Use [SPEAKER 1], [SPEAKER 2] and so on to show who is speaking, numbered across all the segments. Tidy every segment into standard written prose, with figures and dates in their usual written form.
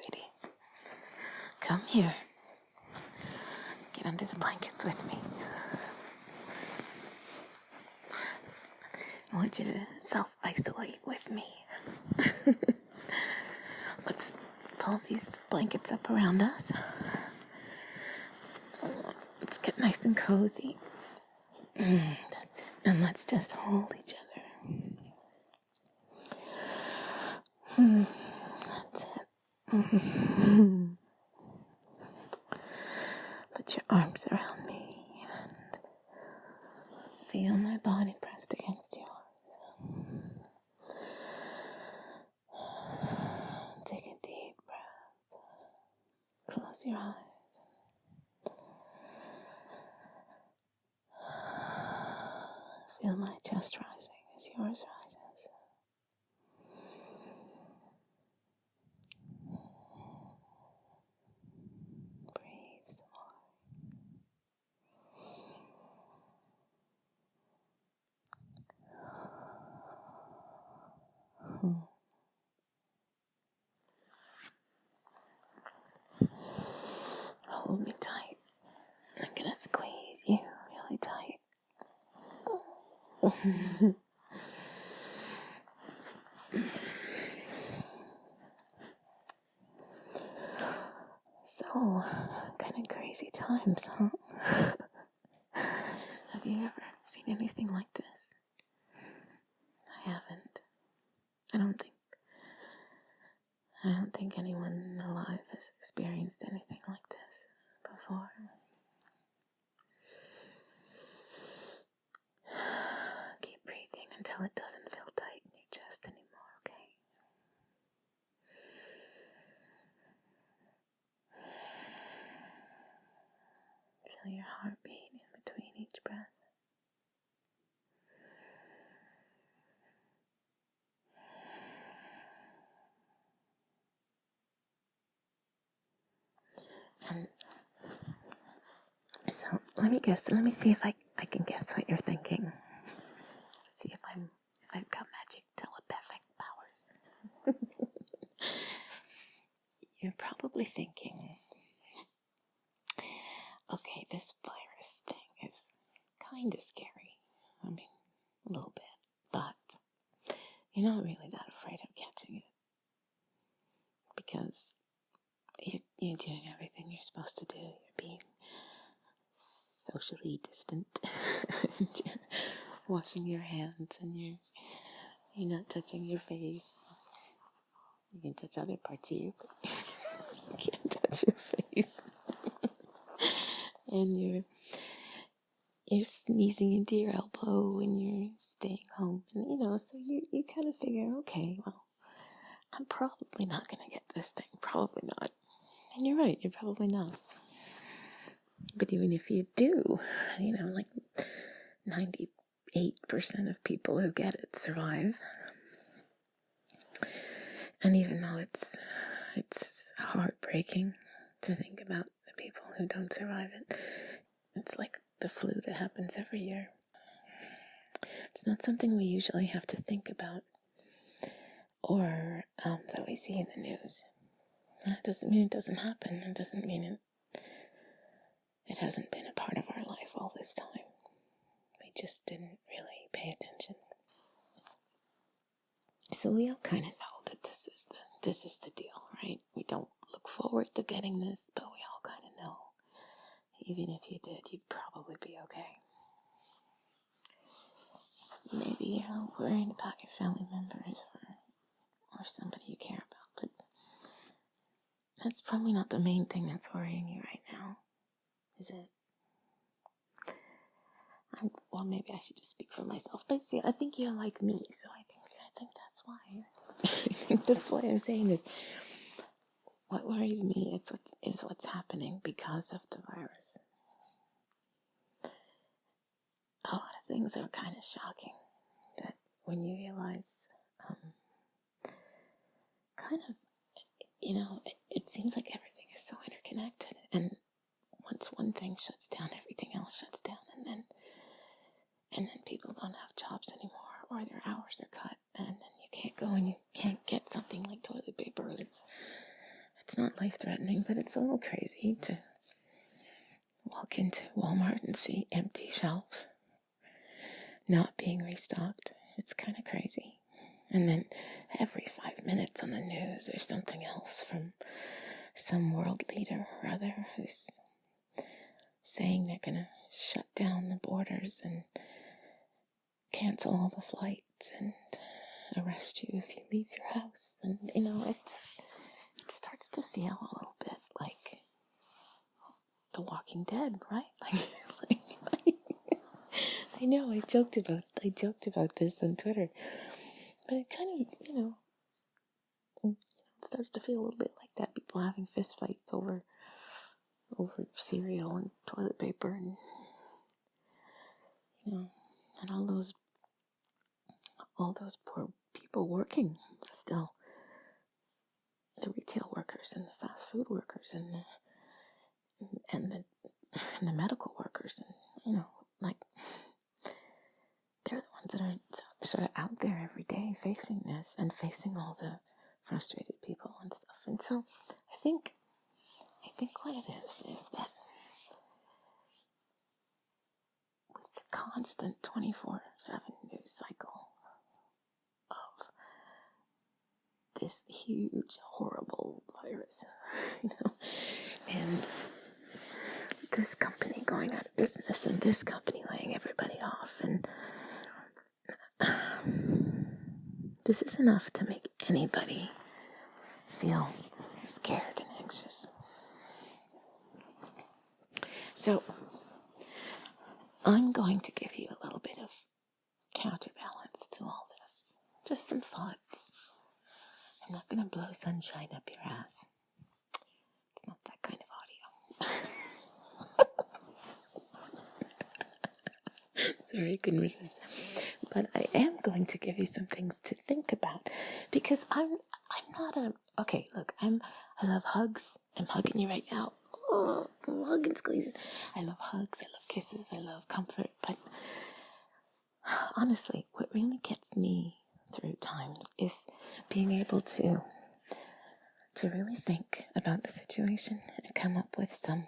[SPEAKER 1] sweetie. Come here. Get under the blankets with me. I want you to self-isolate with me. Let's pull these blankets up around us. Let's get nice and cozy. That's it. And let's just hold each other. That's it. Put your arms around me and feel my body pressed against yours. Take a deep breath. Close your eyes. Feel my chest rising as yours rises. Breathe some more. Hold me tight. I'm gonna squeeze you really tight. So, kind of crazy times, huh? Have you ever seen anything like this? I haven't. I don't think anyone alive has experienced anything like this before. Keep breathing until it doesn't feel tight in your chest anymore, okay? Feel your heartbeat in between each breath. And so let me see if I can guess what you're thinking. See if I've got magic telepathic powers. You're probably thinking, okay, this virus thing is kind of scary. I mean, a little bit, but you're not really that afraid of catching it because you're doing everything you're supposed to do. You're being socially distant. You're washing your hands and you're not touching your face. You can touch other parts of you, but you can't touch your face. And you're sneezing into your elbow when you're staying home. And, so you kind of figure, okay, well, I'm probably not going to get this thing. Probably not. And you're right, you're probably not. But even if you do, like 98% of people who get it survive. And even though it's heartbreaking to think about the people who don't survive it, it's like the flu that happens every year. It's not something we usually have to think about or that we see in the news. That doesn't mean it doesn't happen. It doesn't mean it hasn't been a part of our life all this time. We just didn't really pay attention. So we all kind of know that this is the deal, right? We don't look forward to getting this, but we all kind of know. Even if you did, you'd probably be okay. Maybe you're worried about your family members or somebody you care about, but that's probably not the main thing that's worrying you right now, is it? Well, maybe I should just speak for myself, but see, I think you're like me, so I think that's why. I think that's why I'm saying this. What worries me is what's happening because of the virus. A lot of things are kind of shocking that when you realize, it seems like everything is so interconnected, and once one thing shuts down, everything else shuts down, and then people don't have jobs anymore, or their hours are cut, and then you can't go and you can't get something like toilet paper. It's it's not life-threatening, but it's a little crazy to walk into Walmart and see empty shelves not being restocked. It's kind of crazy. And then every 5 minutes on the news, there's something else from some world leader or other who's saying they're going to shut down the borders and cancel all the flights and arrest you if you leave your house. And, it starts to feel a little bit like The Walking Dead, right? I know I joked about this on Twitter, but it kind of, it starts to feel a little bit like that. People having fist fights over cereal and toilet paper, and and all those poor people working still. The retail workers and the fast food workers and the medical workers, and they're the ones that are sort of out there every day facing this and facing all the frustrated people and stuff. And so I think what it is that with the constant 24/7 news cycle of this huge, horrible virus, and this company going out of business and this company laying everybody off, and this is enough to make anybody feel scared and anxious. So I'm going to give you a little bit of counterbalance to all this. Just some thoughts. I'm not going to blow sunshine up your ass. It's not that kind of audio. Sorry, I couldn't resist. But I am going to give you some things to think about, because I'm not okay, look, I love hugs. I'm hugging you right now. Oh, I'm hugging, squeezing. I love hugs, I love kisses, I love comfort, but honestly, what really gets me through times is being able to really think about the situation and come up with some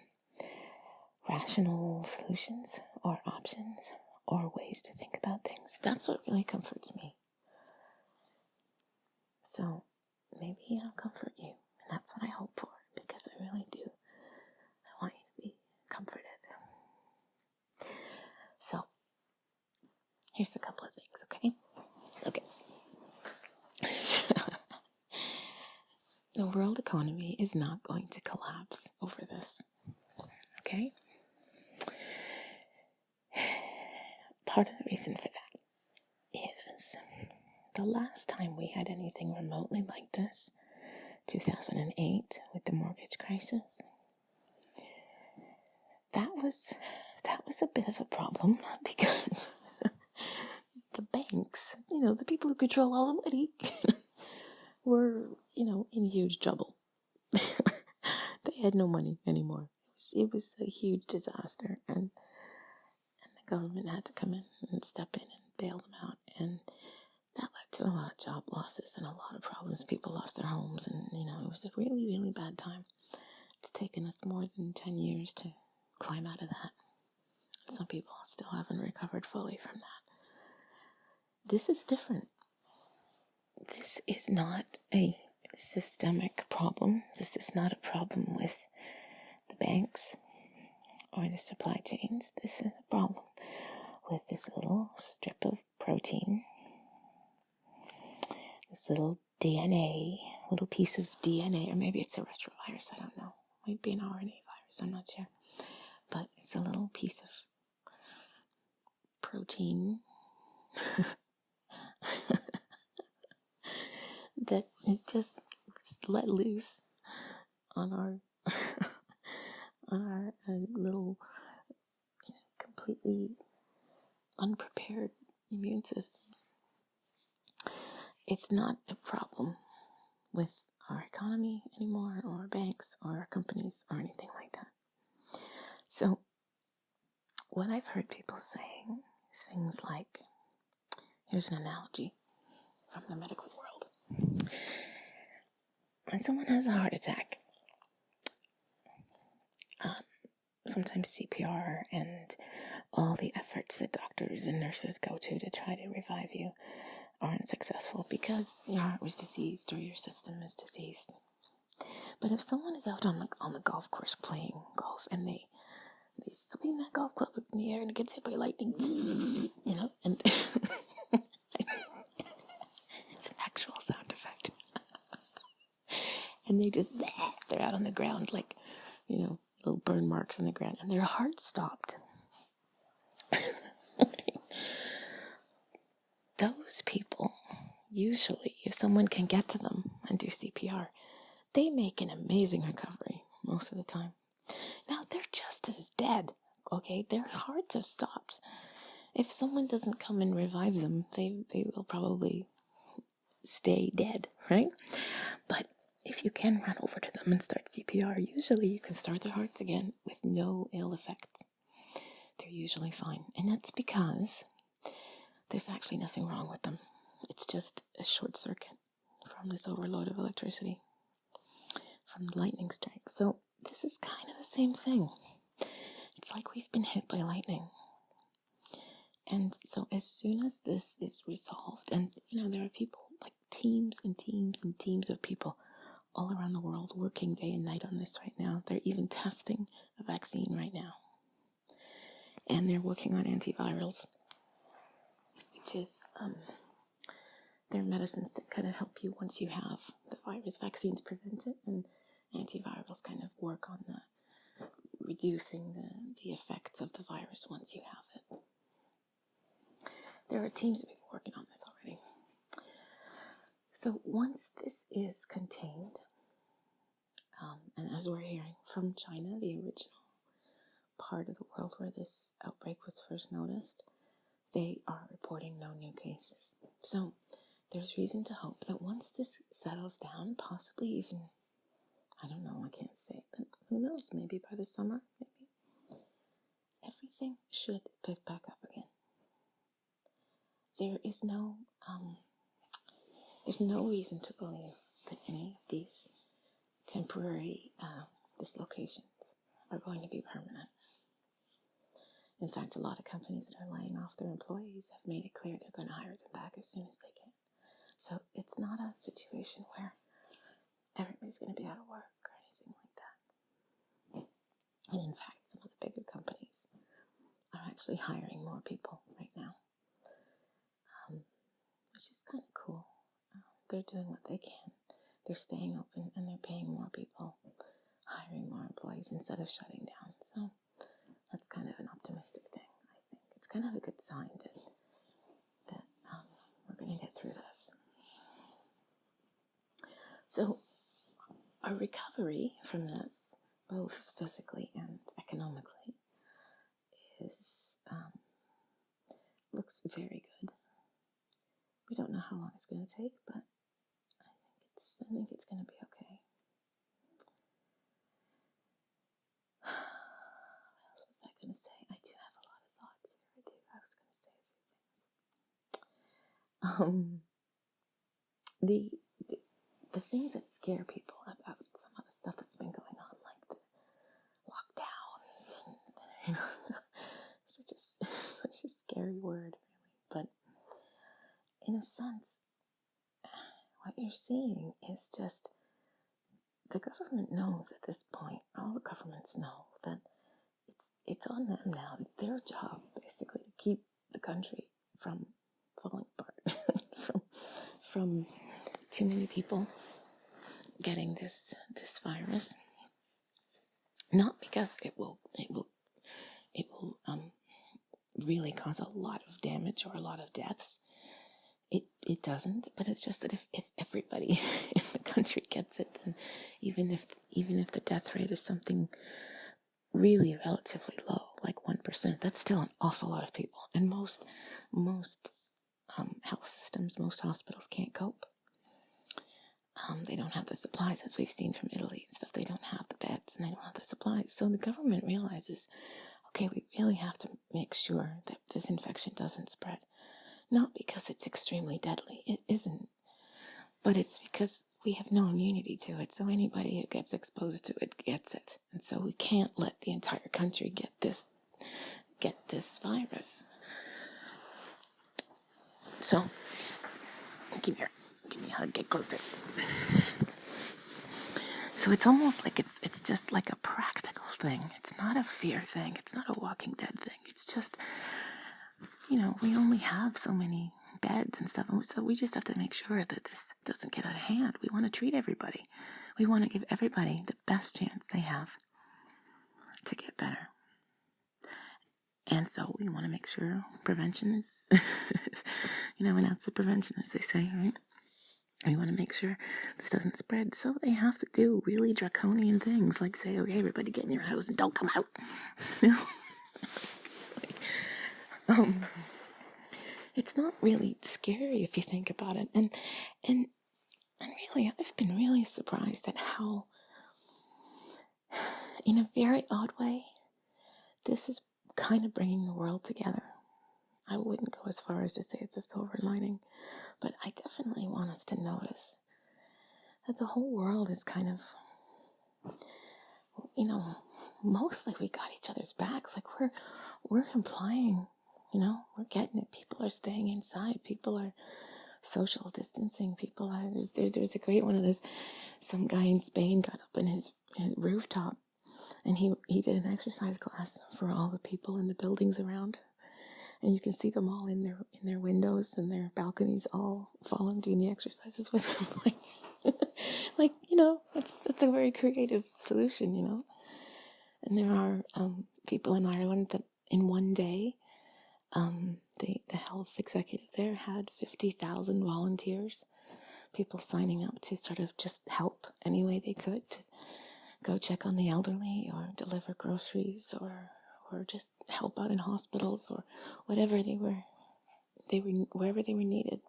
[SPEAKER 1] rational solutions or options or ways to think about things. That's what really comforts me. So maybe I'll comfort you. And that's what I hope for, because I really do. I want you to be comforted. So here's a couple of things, okay? Okay. The world economy is not going to collapse over this, okay? Part of the reason for that is the last time we had anything remotely like this, 2008 with the mortgage crisis, that was a bit of a problem, because the banks, the people who control all the money, were, in huge trouble. They had no money anymore. It was a huge disaster, and the government had to come in and step in and bail them out, and that led to a lot of job losses and a lot of problems. People lost their homes, and it was a really, really bad time. It's taken us more than 10 years to climb out of that. Some people still haven't recovered fully from that. This is different. This is not a systemic problem. This is not a problem with the banks or the supply chains. This is a problem with this little strip of protein, this little DNA, little piece of DNA, or maybe it's a retrovirus, I don't know. Might be an RNA virus, I'm not sure. But it's a little piece of protein that is just let loose on our little completely unprepared immune systems. It's not a problem with our economy anymore, or our banks, or our companies, or anything like that. So what I've heard people saying is things like, here's an analogy from the medical world. When someone has a heart attack, sometimes CPR and all the efforts that doctors and nurses go to try to revive you aren't successful because your heart was diseased or your system is diseased. But if someone is out on the golf course playing golf and they swing that golf club up in the air and it gets hit by lightning, you know, and it's an actual sound effect. And they're out on the ground like, you know, little burn marks in the ground, and their heart stopped. Those people, usually, if someone can get to them and do CPR, they make an amazing recovery most of the time. Now, they're just as dead, okay? Their hearts have stopped. If someone doesn't come and revive them, they will probably stay dead, right? But if you can run over to them and start CPR, usually you can start their hearts again with no ill effects. They're usually fine. And that's because there's actually nothing wrong with them. It's just a short circuit from this overload of electricity, from the lightning strike. So this is kind of the same thing. It's like we've been hit by lightning. And so as soon as this is resolved, and you know, there are people, like teams and teams and teams of people all around the world working day and night on this right now. They're even testing a vaccine right now. And they're working on antivirals, which is, they're medicines that kind of help you once you have the virus. Vaccines prevent it, and antivirals kind of work on reducing the effects of the virus once you have it. There are teams of people working on this already. So once this is contained, and as we're hearing from China, the original part of the world where this outbreak was first noticed, they are reporting no new cases. So there's reason to hope that once this settles down, possibly even, I don't know, I can't say, but who knows, maybe by the summer, maybe, everything should pick back up again. There's no reason to believe that any of these temporary dislocations are going to be permanent. In fact, a lot of companies that are laying off their employees have made it clear they're going to hire them back as soon as they can. So it's not a situation where everybody's going to be out of work or anything like that. And in fact, some of the bigger companies are actually hiring more people right now, which is kind of cool. They're doing what they can. They're staying open and they're paying more people, hiring more employees instead of shutting down. So that's kind of an optimistic thing, I think. It's kind of a good sign that we're going to get through this. So our recovery from this, both physically and economically, looks very good. We don't know how long it's going to take, but I think it's going to be okay. What else was I going to say? I do have a lot of thoughts here. I was going to say a few things. The things that scare people about some of the stuff that's been going on, like the lockdowns, and you know, such a scary word, really. But in a sense, what you're seeing is just the government knows at this point, all the governments know that it's on them now. It's their job, basically, to keep the country from falling apart, from too many people getting this virus. Not because it will really cause a lot of damage or a lot of deaths. It doesn't, but it's just that if everybody in the country gets it, then even if the death rate is something really relatively low, like 1%, that's still an awful lot of people. And most health systems, most hospitals can't cope. They don't have the supplies, as we've seen from Italy and stuff. They don't have the beds and they don't have the supplies. So the government realizes, okay, we really have to make sure that this infection doesn't spread. Not because it's extremely deadly. It isn't. But it's because we have no immunity to it. So anybody who gets exposed to it gets it. And so we can't let the entire country get this virus. So give me a hug, get closer. So it's almost like it's just like a practical thing. It's not a fear thing. It's not a Walking Dead thing. It's just, we only have so many beds and stuff. So we just have to make sure that this doesn't get out of hand. We want to treat everybody. We want to give everybody the best chance they have to get better. And so we want to make sure prevention is, an ounce of prevention, as they say, right? We want to make sure this doesn't spread. So they have to do really draconian things, like say, okay, everybody get in your house and don't come out. It's not really scary if you think about it. And really, I've been really surprised at how, in a very odd way, this is kind of bringing the world together. I wouldn't go as far as to say it's a silver lining, but I definitely want us to notice that the whole world is kind of, mostly we got each other's backs. Like we're complying, we're getting it. People are staying inside. People are social distancing. People are, there's a great one of this. Some guy in Spain got up in his rooftop and he did an exercise class for all the people in the buildings around. And you can see them all in their windows and their balconies, all following, doing the exercises with them. That's a very creative solution, And there are people in Ireland that in one day, the health executive there had 50,000 volunteers, people signing up to sort of just help any way they could, to go check on the elderly or deliver groceries or just help out in hospitals or whatever wherever they were needed.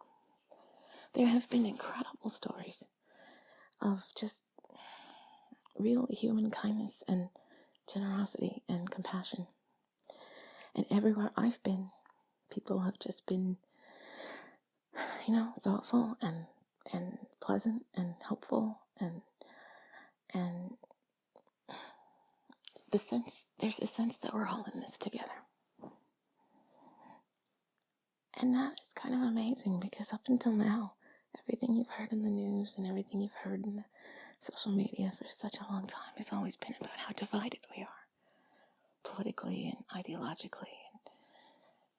[SPEAKER 1] There have been incredible stories of just real human kindness and generosity and compassion. And everywhere I've been, people have just been, thoughtful and pleasant and helpful and there's a sense that we're all in this together. And that is kind of amazing, because up until now, everything you've heard in the news and everything you've heard in the social media for such a long time has always been about how divided we are, politically and ideologically,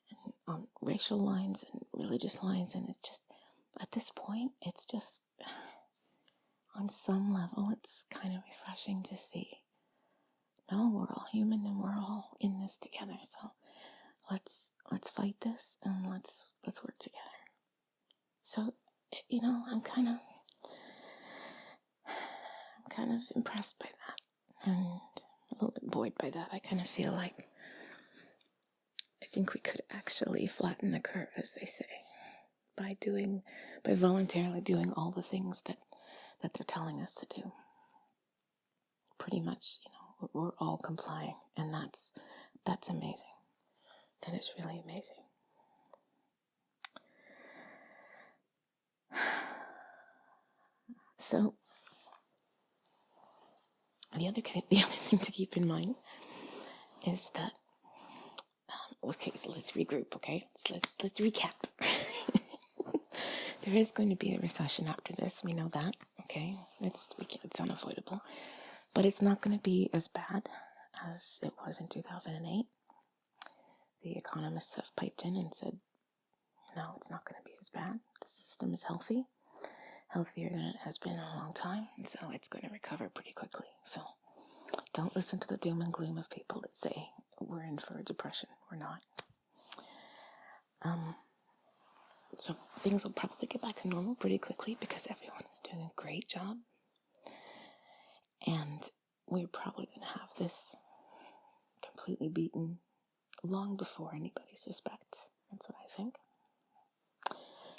[SPEAKER 1] and on racial lines and religious lines. And it's just, at this point, it's just, on some level, it's kind of refreshing to see, no, we're all human and we're all in this together. So let's fight this and let's work together. So, I'm kind of impressed by that and a little bit buoyed by that. I kind of feel like I think we could actually flatten the curve, as they say, by voluntarily doing all the things that they're telling us to do. Pretty much, we're all complying, and that's amazing. That is really amazing. So, the other thing to keep in mind is that, okay, so let's regroup, okay? Let's recap. There is going to be a recession after this, we know that, okay? It's unavoidable. But it's not going to be as bad as it was in 2008. The economists have piped in and said, no, it's not going to be as bad. The system is healthy, healthier than it has been in a long time, and so it's going to recover pretty quickly. So don't listen to the doom and gloom of people that say we're in for a depression. We're not. So things will probably get back to normal pretty quickly because everyone is doing a great job. And we're probably going to have this completely beaten long before anybody suspects. That's what I think.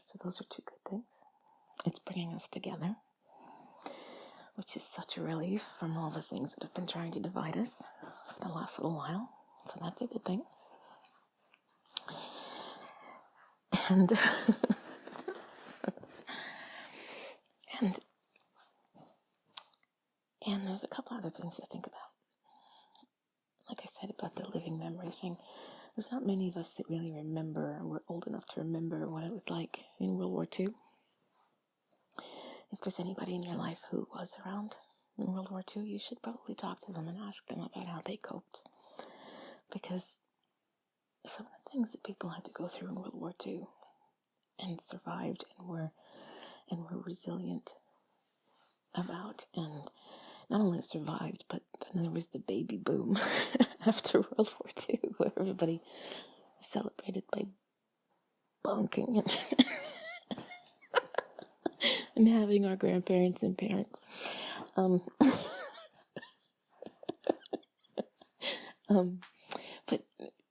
[SPEAKER 1] So those are two good things. It's bringing us together, which is such a relief from all the things that have been trying to divide us for the last little while. So that's a good thing. And And there's a couple other things to think about. Like I said about the living memory thing, there's not many of us that really remember, or we're old enough to remember what it was like in World War II. If there's anybody in your life who was around in World War II, you should probably talk to them and ask them about how they coped. Because some of the things that people had to go through in World War II and survived and were resilient about, and not only survived, but then there was the baby boom after World War II, where everybody celebrated by bunking and having our grandparents and parents.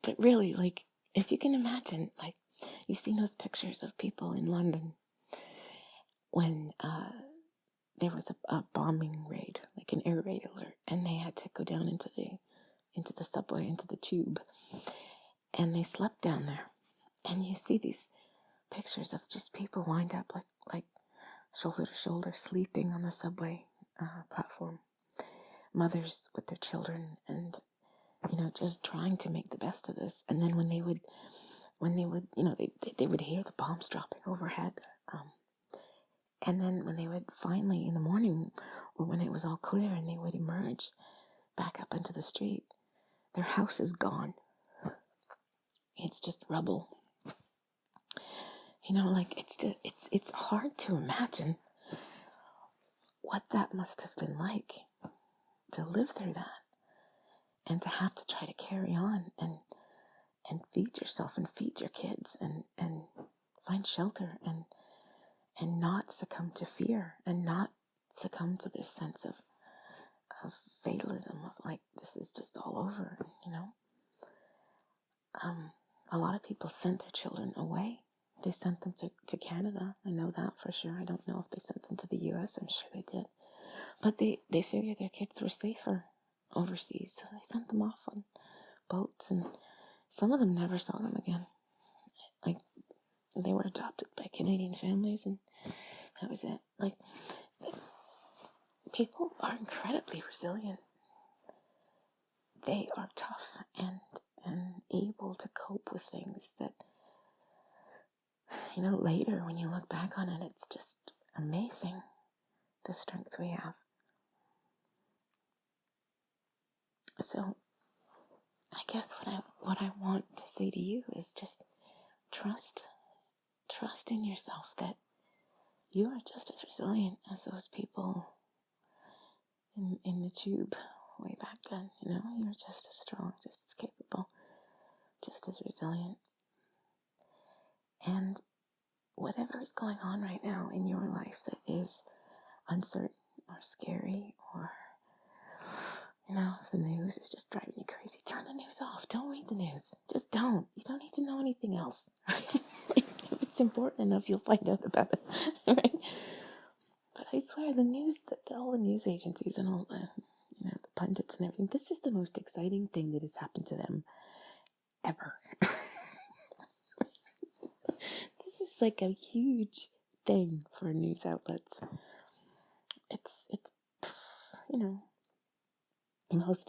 [SPEAKER 1] But really, like, if you can imagine, like, you've seen those pictures of people in London when there was a bombing raid, like an air raid alert, and they had to go down into the subway, into the tube, and they slept down there. And you see these pictures of just people lined up like shoulder to shoulder, sleeping on the subway platform. Mothers with their children, and just trying to make the best of this. And then when they would, they would hear the bombs dropping overhead. And then when they would finally, in the morning, or when it was all clear and they would emerge back up into the street, their house is gone. It's just rubble. It's hard to imagine what that must have been like to live through that, and to have to try to carry on and feed yourself and feed your kids and find shelter and not succumb to fear, and not succumb to this sense of fatalism of like, this is just all over, a lot of people sent their children away. They sent them to Canada. I know that for sure. I don't know if they sent them to the US. I'm sure they did. But they figured their kids were safer overseas, so they sent them off on boats, and some of them never saw them again. Like, they were adopted by Canadian families, and that was it. Like, people are incredibly resilient. They are tough and able to cope with things that, later when you look back on it, it's just amazing, the strength we have. So I guess what I want to say to you is just trust in yourself, that you are just as resilient as those people in the tube way back then. You're just as strong, just as capable, just as resilient. And whatever is going on right now in your life that is uncertain or scary, or if the news is just driving you crazy, turn the news off. Don't read the news. Just don't. You don't need to know anything else. If it's important enough, you'll find out about it, right? But I swear, all the news agencies and all the pundits and everything, this is the most exciting thing that has happened to them ever. This is like a huge thing for news outlets. It's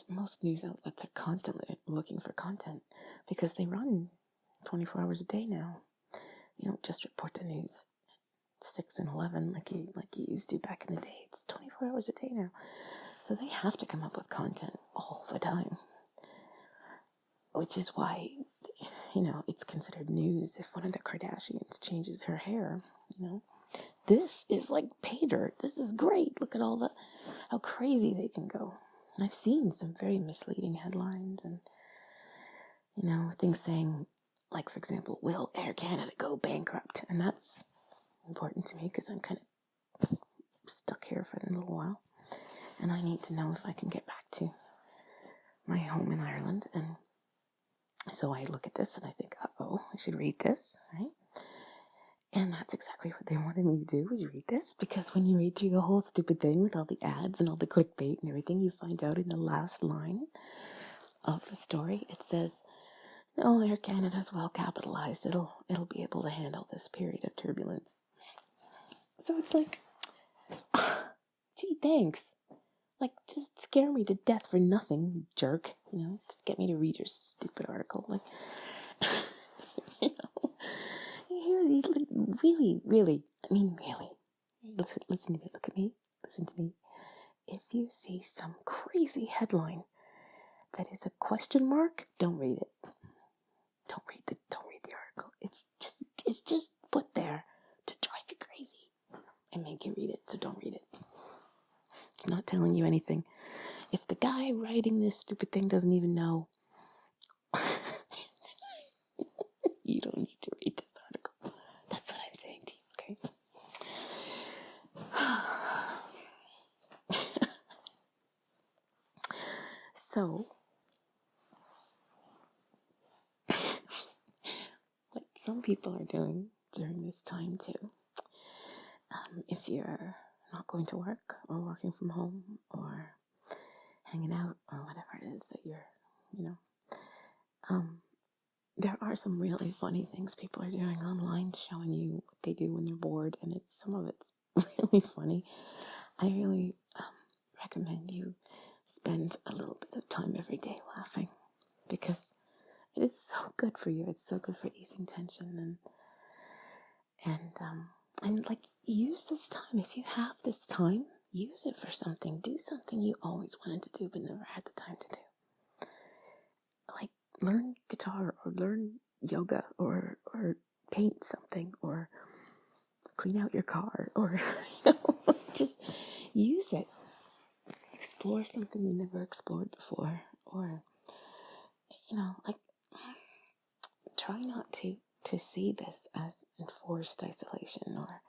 [SPEAKER 1] most news outlets are constantly looking for content, because they run 24 hours a day now. You don't just report the news 6 and 11 like you used to back in the day. It's 24 hours a day now. So they have to come up with content all the time. Which is why, it's considered news if one of the Kardashians changes her hair, This is like pay dirt. This is great. Look at how crazy they can go. I've seen some very misleading headlines and, things saying, like, for example, will Air Canada go bankrupt? And that's important to me because I'm kind of stuck here for a little while. And I need to know if I can get back to my home in Ireland. And so I look at this and I think, I should read this, right? And that's exactly what they wanted me to do, was read this. Because when you read through the whole stupid thing with all the ads and all the clickbait and everything, you find out in the last line of the story, it says, no, Air Canada's well capitalized. It'll be able to handle this period of turbulence. So it's like, gee, thanks. Like, just scare me to death for nothing, you jerk. Get me to read your stupid article. Like, you hear these, like, really, really, really. Listen to me, look at me, listen to me. If you see some crazy headline that is a question mark, don't read it. Don't read the article. It's just put there to drive you crazy and make you read it, so don't read it. It's not telling you anything. If the guy writing this stupid thing doesn't even know, you don't need to read this article. That's what I'm saying to you, okay? So, what some people are doing during this time too, if you're not going to work or working from home or hanging out or whatever it is that you're, there are some really funny things people are doing online, showing you what they do when they're bored, and some of it's really funny. I really recommend you spend a little bit of time every day laughing, because it is so good for you. It's so good for easing tension and like, use this time. If you have this time, use it for something. Do something you always wanted to do but never had the time to do. Like, learn guitar or learn yoga or paint something or clean out your car or just use it. Explore something you never explored before, or like, try not to see this as enforced isolation or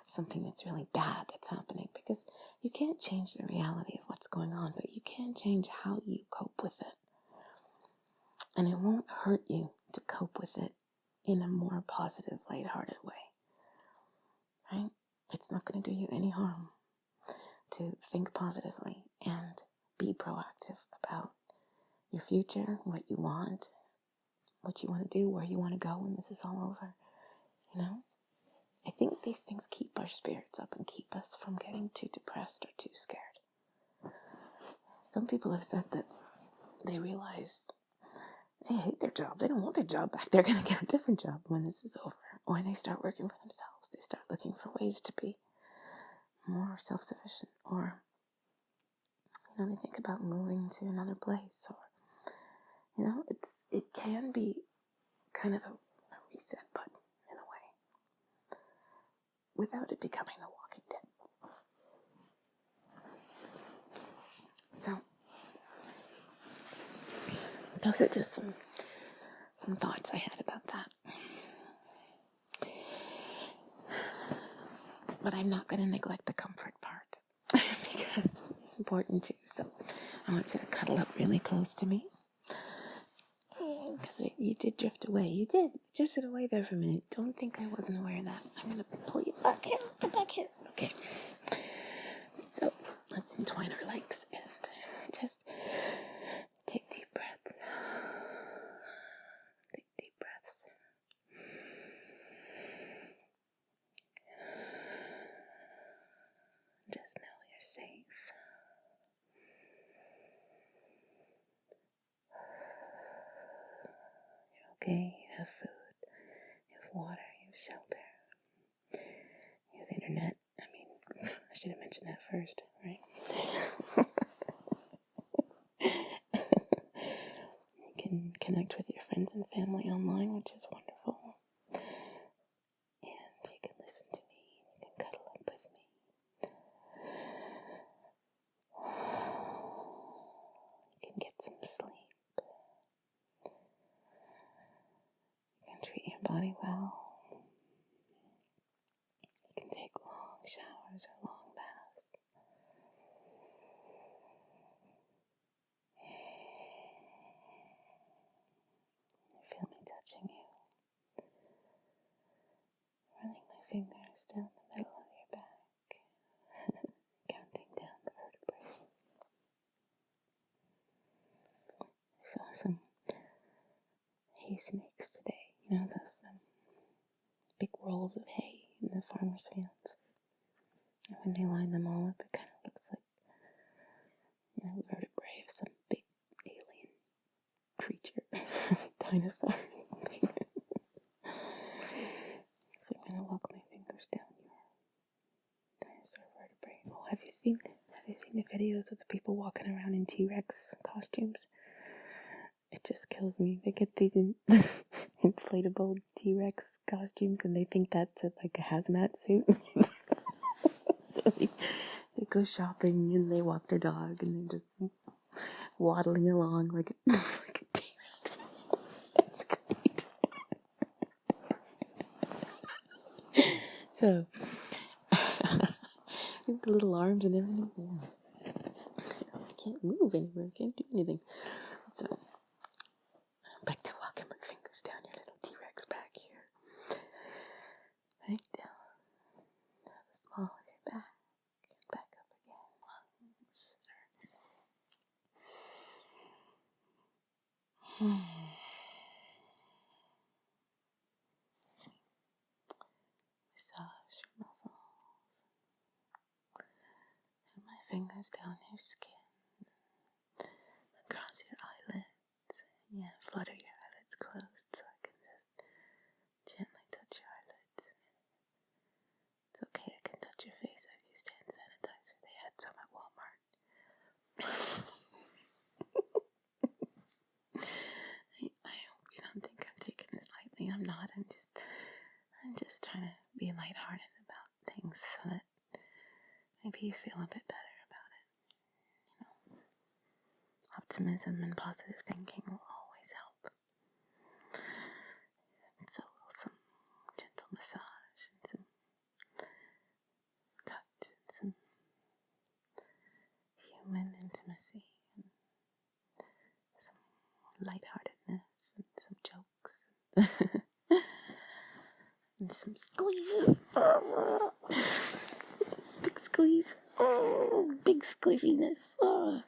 [SPEAKER 1] something that's really bad that's happening, because you can't change the reality of what's going on, but you can change how you cope with it. And it won't hurt you to cope with it in a more positive, lighthearted way, right? It's not going to do you any harm to think positively and be proactive about your future, what you want to do, where you want to go when this is all over. I think these things keep our spirits up and keep us from getting too depressed or too scared. Some people have said that they realize they hate their job. They don't want their job back. They're going to get a different job when this is over. Or they start working for themselves. They start looking for ways to be more self-sufficient. Or, they think about moving to another place. Or, it can be kind of a reset button in a way, without it becoming The Walking Dead. So, those are just some thoughts I had about that. But I'm not going to neglect the comfort part, because it's important too. So I want you to cuddle up really close to me, because you did drift away. You did. Drifted away there for a minute. Don't think I wasn't aware of that. I'm going to pull you back here. Get back here. Okay. So let's entwine our legs and just take deep breaths. Take deep breaths. Just know you're safe. You're okay. You have food. You have water. You have shelter. You have internet. I should have mentioned that first, right? You can connect with your friends and family online, which is wonderful. And you can listen to me. You can cuddle up with me. You can get some sleep. You can treat your body well. You can take long showers or long baths. You feel me touching you. Running my fingers down the middle of your back. Counting down the vertebrae. I saw some hay snakes today. Those big rolls of hay in the farmer's fields. And when they line them all up, it kind of looks like dinosaur or something. So I'm gonna walk my fingers down your dinosaur vertebrae. Oh, have you seen the videos of the people walking around in T-Rex costumes? It just kills me. They get these inflatable T-Rex costumes and they think that's like a hazmat suit. So they go shopping and they walk their dog and they're just waddling along like a T-Rex. It's great. So, the little arms and everything. Yeah. I can't move anywhere. I can't do anything. So, back to walking my fingers down your little T-Rex back here. Right down the small of your back. Back up again. Lungs. Massage your muscles. And my fingers down your skin. Across your eyelids. Yeah, flutter your eyelids closed so I can just gently touch your eyelids. It's okay, I can touch your face. I've used hand sanitizer. They had some at Walmart. I hope you don't think I'm taking this lightly. I'm not. I'm just trying to be lighthearted about things so that maybe you feel a bit better about it. Optimism and positive thinking will always help. And so will some gentle massage and some touch and some human intimacy and some lightheartedness and some jokes and some squeezes. Big squeeze. Big squishiness. Yeah.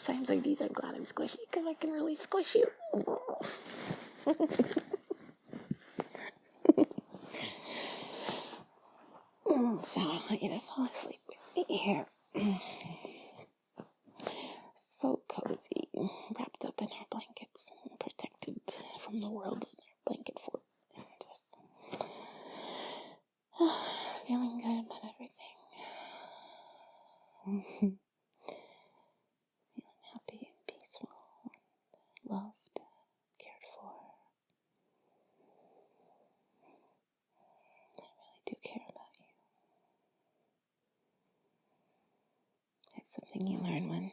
[SPEAKER 1] Times like these, I'm glad I'm squishy because I can really squish you. So I'll let you to fall asleep with me here. So cozy, wrapped up in our blankets, protected from the world in our blanket fort. Just feeling good about everything. Feeling happy and peaceful, loved, cared for. I really do care about you. It's something you learn when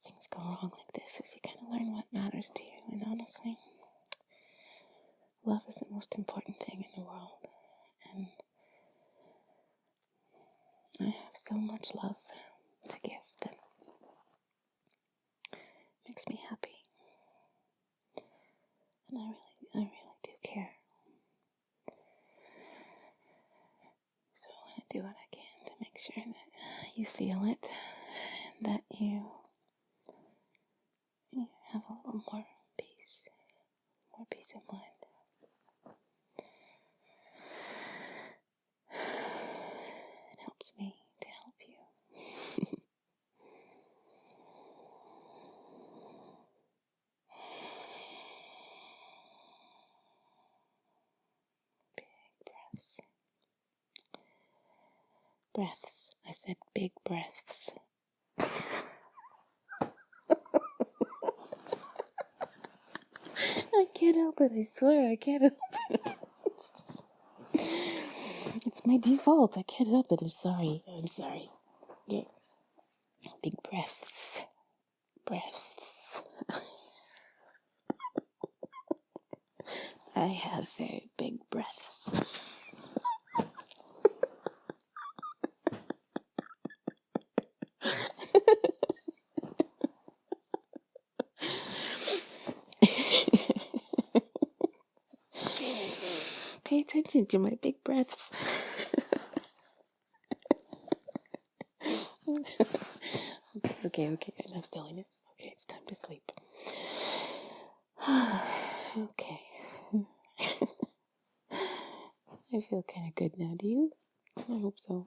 [SPEAKER 1] things go wrong like this, is you kind of learn what matters to you. And honestly, love is the most important thing in the world. And I have so much love to give that makes me happy. And I really do care. So I want to do what I can to make sure that you feel it and that you have a little more peace of mind. It helps me to help you. Big breaths. I said big breaths. I can't help it, I swear, I can't help it. It's my default, I can't help it, I'm sorry. Yeah. Big breaths. I have very big breaths. Pay attention to my big breaths. Okay, enough silliness. Okay, it's time to sleep. Okay. I feel kind of good now, do you? I hope so.